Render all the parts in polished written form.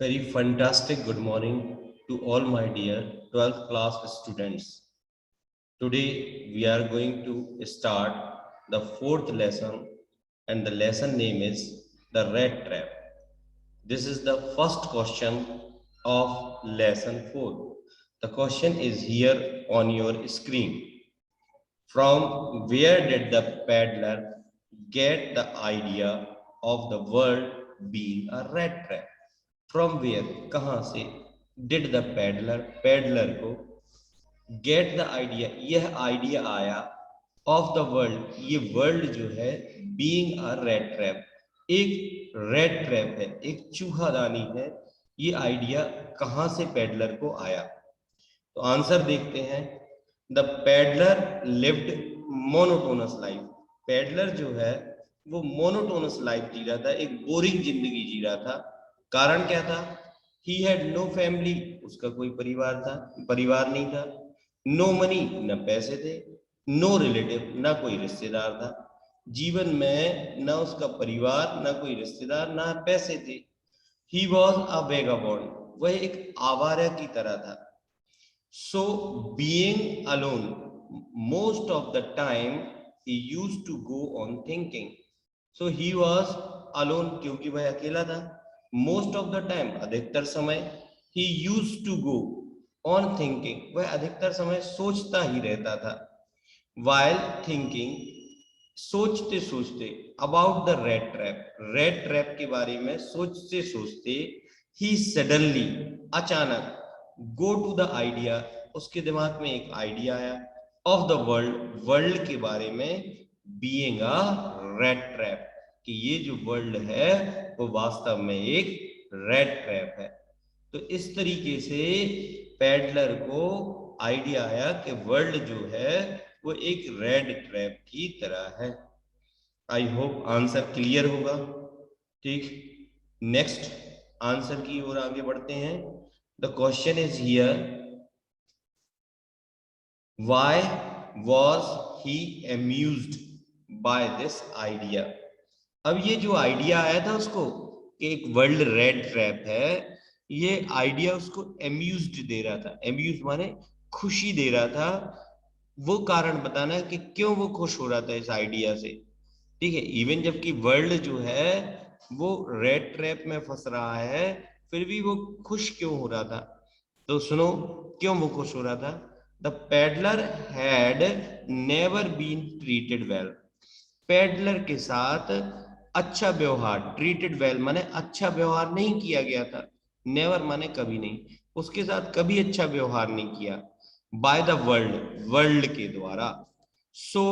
Very fantastic good morning to all my dear 12th class students. Today we are going to start the fourth lesson and the lesson name is the rat trap. This is the first question of lesson 4. The question is here on your screen. From where did the peddler get the idea of the world being a rat trap? From where, कहाँ से did the peddler को get the idea, यह idea आया of the world, ये world जो है being a rat trap, एक red trap है, एक चूहादानी है, ये आइडिया कहाँ से पेडलर को आया? तो आंसर देखते हैं। The peddler lived monotonous life. Peddler जो है वो मोनोटोनस लाइफ जी रहा था, एक बोरिंग जिंदगी जी रहा था। कारण क्या था? ही हैड नो फैमिली, उसका कोई परिवार नहीं था। नो मनी, न पैसे थे। नो रिलेटिव, ना कोई रिश्तेदार था। जीवन में न उसका परिवार, न कोई रिश्तेदार, ना पैसे थे। ही वॉज अ वेगाबॉन्ड, वह एक आवारा की तरह था। So being alone, most of the time he used to go on thinking. So he was alone क्योंकि वह अकेला था। Most of the time, अधिकतर समय, he used to go on thinking, वह अधिकतर समय सोचता ही रहता था। While thinking, सोचते सोचते, about the red trap के बारे में सोचते सोचते, he suddenly, अचानक, go to the idea, उसके दिमाग में एक आइडिया आया of the वर्ल्ड के बारे में being a rat trap, कि ये जो वर्ल्ड है वो वास्तव में एक रेड ट्रैप है। तो इस तरीके से पेडलर को आइडिया आया कि वर्ल्ड जो है वो एक रेड ट्रैप की तरह है। आई होप आंसर क्लियर होगा। ठीक, नेक्स्ट आंसर की ओर आगे बढ़ते हैं। The question is here, why was he amused by this idea. अब ये जो आइडिया आया था उसको कि एक वर्ल्ड रेड ट्रैप है, ये आइडिया उसको अम्यूज्ड दे रहा था। अम्यूज माने खुशी दे रहा था। वो कारण बताना है कि क्यों वो खुश हो रहा था इस आइडिया से। ठीक है, इवन जबकि वर्ल्ड जो है वो रेड ट्रैप में फंस रहा है, फिर भी वो खुश क्यों हो रहा था? तो सुनो क्यों वो खुश हो रहा था। The peddler had never been treated well. Peddler के साथ अच्छा व्यवहार, ट्रीटेड वेल माने अच्छा व्यवहार नहीं किया गया था। नेवर माने कभी नहीं, उसके साथ कभी अच्छा व्यवहार नहीं किया। बाय द वर्ल्ड के द्वारा। सो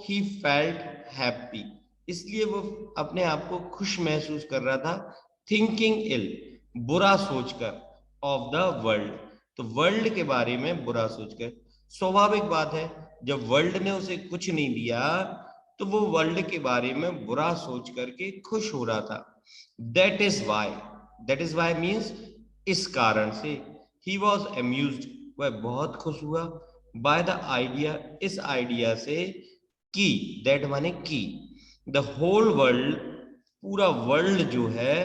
ही फेल्ट हैप्पी, इसलिए वो अपने आप को खुश महसूस कर रहा था। थिंकिंग इल, बुरा सोचकर, ऑफ द वर्ल्ड, तो वर्ल्ड के बारे में बुरा सोचकर। स्वाभाविक बात है, जब वर्ल्ड ने उसे कुछ नहीं दिया तो वो वर्ल्ड के बारे में बुरा सोच करके खुश हो रहा था। दैट इज वाई मीन्स इस कारण से। ही वॉज अम्यूज्ड, वह बहुत खुश हुआ। बाय द आइडिया, इस आइडिया से, की, दैट माने की, द होल वर्ल्ड, पूरा वर्ल्ड जो है,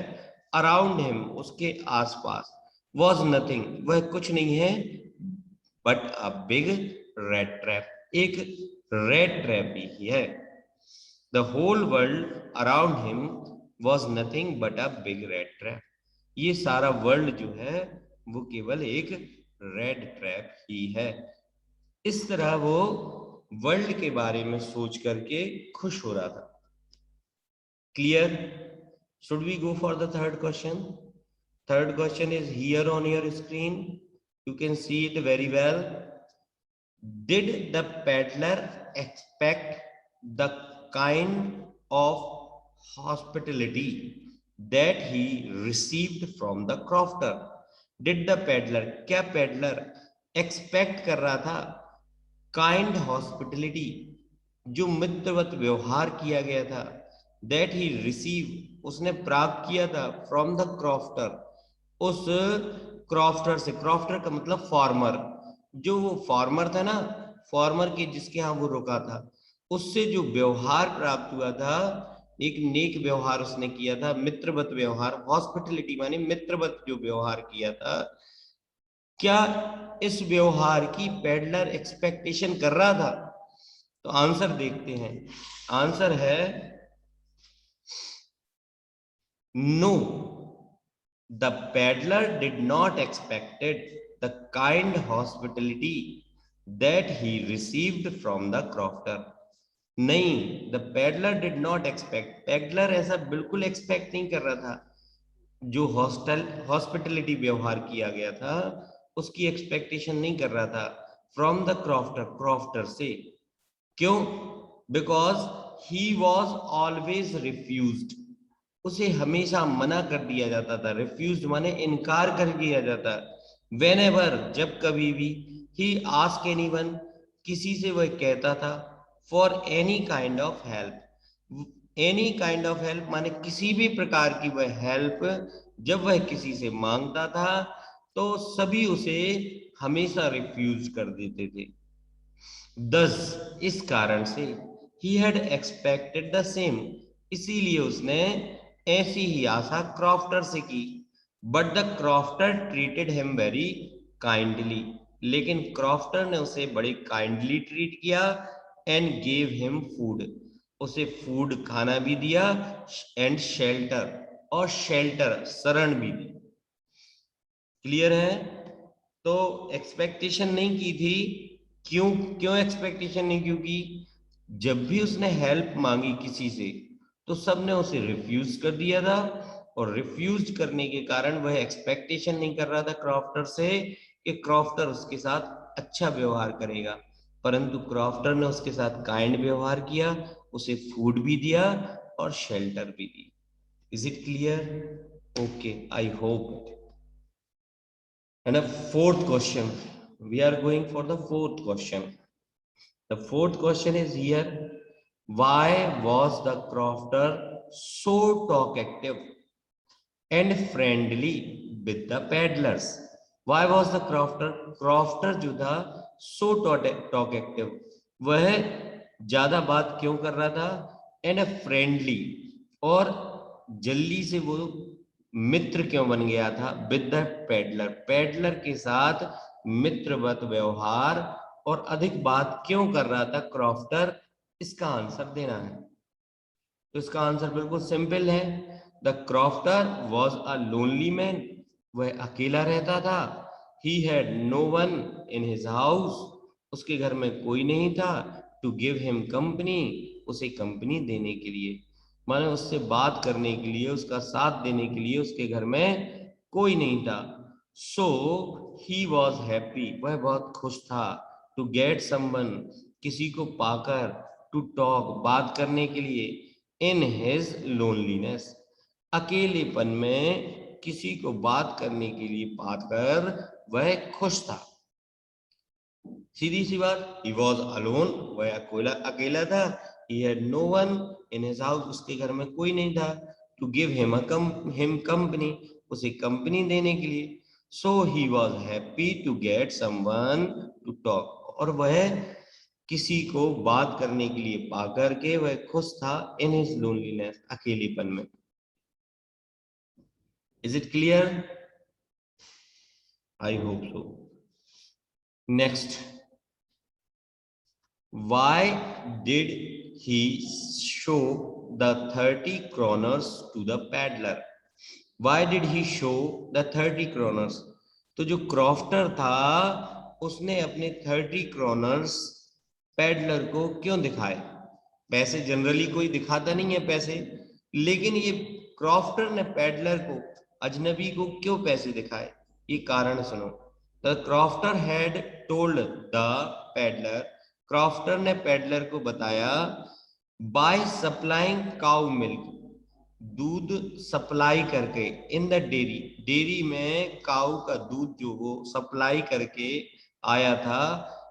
अराउंड हिम, उसके आसपास, वॉज नथिंग, वह कुछ नहीं है, but a big red trap, एक रेड ट्रैप ही है। The whole world around him was nothing but a big red trap. ये सारा वर्ल्ड जो है वो केवल एक रेड ट्रैप ही है। इस तरह वो वर्ल्ड के बारे में सोच करके खुश हो रहा था। Clear? Should we go for the third question? Third question is here on your screen, you can see it very well. Did the peddler expect the kind of hospitality that he received from the crofter? Did the peddler, क्या peddler expect कर रहा था kind hospitality, जो मित्रवत व्यवहार किया गया था, that he received, उसने प्राप्त किया था, from the crofter, उस क्रॉफ्टर से। क्रॉफ्टर का मतलब फार्मर, जो वो फार्मर था ना, फार्मर के जिसके यहाँ वो रुका था, उससे जो व्यवहार प्राप्त हुआ था, एक नेक व्यवहार उसने किया था, मित्रवत व्यवहार, हॉस्पिटलिटी माने मित्रवत जो व्यवहार किया था, क्या इस व्यवहार की पेडलर एक्सपेक्टेशन कर रहा था? तो आंसर देखते हैं। आंसर है no, the peddler did not expected the kind hospitality that he received from the crofter. नहीं, the peddler did not expect, peddler ऐसा बिल्कुल एक्सपेक्ट नहीं कर रहा था। जो हॉस्पिटलिटी व्यवहार किया गया था उसकी एक्सपेक्टेशन नहीं कर रहा था फ्रॉम द क्रॉफ्टर, क्रॉफ्टर से। क्यों? Because he was always refused, उसे हमेशा मना कर दिया जाता था। रिफ्यूज्ड माने इनकार कर दिया जाता। वेन एवर, जब कभी भी, ही आस्क एनीवन, किसी से वह कहता था, for any kind of help, any kind of help माने किसी भी प्रकार की वह हेल्प जब वह किसी से मांगता था तो सभी उसे हमेशा रिफ्यूज कर देते थे। दस, इस कारण से, he had expected the same, इसीलिए उसने ऐसी ही आशा क्रॉफ्टर से की। But the crofter treated him very kindly, लेकिन क्रॉफ्टर ने उसे बड़े काइंडली ट्रीट किया। एंड गेव हिम फूड, उसे फूड खाना भी दिया। एंड शेल्टर, और शेल्टर शरण भी दी। क्लियर है? तो एक्सपेक्टेशन नहीं की थी। क्यों? क्यों एक्सपेक्टेशन नहीं? क्योंकि जब भी उसने हेल्प मांगी किसी से तो सबने उसे रिफ्यूज कर दिया था, और रिफ्यूज करने के कारण वह एक्सपेक्टेशन नहीं कर रहा था क्रॉफ्टर से कि क्रॉफ्टर उसके साथ अच्छा व्यवहार करेगा। परंतु क्रॉफ्टर ने उसके साथ काइंड व्यवहार किया, उसे फूड भी दिया और शेल्टर भी दी। Is it clear? Okay, I hope. And a fourth question, we are going for the fourth question. The fourth question is here, why was the crofter so talkative and friendly with the peddlers? Why was the crofter जो था so talkative, वह ज्यादा बात क्यों कर रहा था? And friendly, और जल्दी से वो मित्र क्यों बन गया था? विद द पेडलर, पेडलर के साथ मित्रवत व्यवहार और अधिक बात क्यों कर रहा था क्रॉफ्टर? इसका आंसर देना है। तो इसका आंसर बिल्कुल सिंपल है। The crofter was a lonely man, वह अकेला रहता था। He had no one in his house, उसके घर में कोई नहीं था। टू गिव हिम कंपनी, उसे कंपनी देने के लिए, माने उससे बात करने के लिए, उसका साथ देने के लिए उसके घर में कोई नहीं था। सो ही वॉज हैप्पी, वह बहुत खुश था। टू गेट समवन, किसी को पाकर। टू टॉक, बात करने के लिए। इन हिज लोनलीनेस, अकेलेपन में किसी को बात करने के लिए पाकर वह खुश था। सीधी सी बात, he was alone, वह अकेला अकेला था। he had no one in his house, उसके घर में कोई नहीं था। to give him him company, उसे कंपनी देने के लिए। so he was happy to get someone to talk, और वह किसी को बात करने के लिए पाकर के वह खुश था। इन हिज लोनलीनेस, अकेलेपन में। Is it clear? I hope so. Next, why did he show the 30 kroners to the peddler? Why did he show the 30 kroners? तो जो क्रॉफ्टर था उसने अपने 30 kroners पेडलर को क्यों दिखाए? पैसे जनरली कोई दिखाता नहीं है पैसे, लेकिन ये क्रॉफ्टर ने पेडलर को, अजनबी को क्यों पैसे दिखाए? ये कारण सुनो। The crofter had told the peddler, crofter ने पेडलर को बताया, बाय सप्लाइंग काउ मिल्क, दूध सप्लाई करके, इन द डेयरी, डेयरी में काऊ का दूध जो वो सप्लाई करके आया था।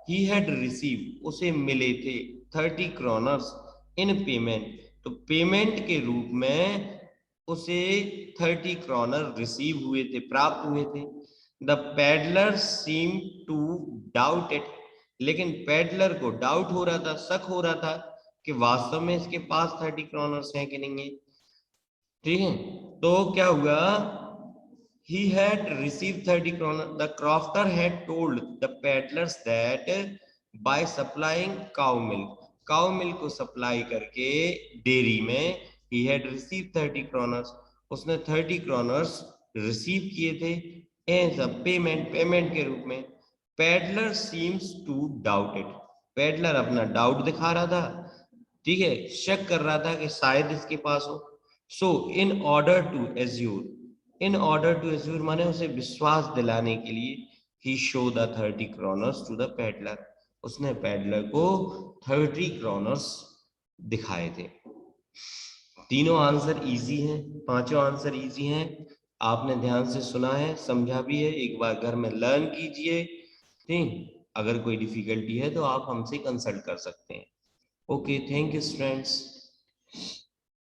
ही हैड रिसीव, उसे मिले थे 30 kroners इन पेमेंट, तो पेमेंट के रूप में उसे 30 kroner रिसीव हुए थे, प्राप्त हुए थे। The peddler seem to doubt it, लेकिन पेडलर को डाउट हो रहा था, शक हो रहा था। कि वास्तव में इसके पास 30 क्रोनर्स हैं कि नहीं है। ठीक है, तो क्या हुआ, he had received 30 kroner. The crofter had told the peddlers that by supplying cow milk को सप्लाई करके डेयरी में he had received 30 kroners. उसने 30 kroners रिसीव किए थे एज अ पेमेंट के रूप में। Peddler seems to doubt it, peddler अपना डाउट दिखा रहा था, ठीक है, शक कर रहा था कि शायद इसके पास हो। So in order to assure माने उसे विश्वास दिलाने के लिए he show the 30 kroners to the peddler, उसने पेडलर को 30 kroners दिखाए थे। तीनों आंसर इजी हैं, पांचों आंसर इजी हैं, आपने ध्यान से सुना है, समझा भी है, एक बार घर में लर्न कीजिए। ठीक, अगर कोई डिफिकल्टी है तो आप हमसे कंसल्ट कर सकते हैं। Okay, thank you friends.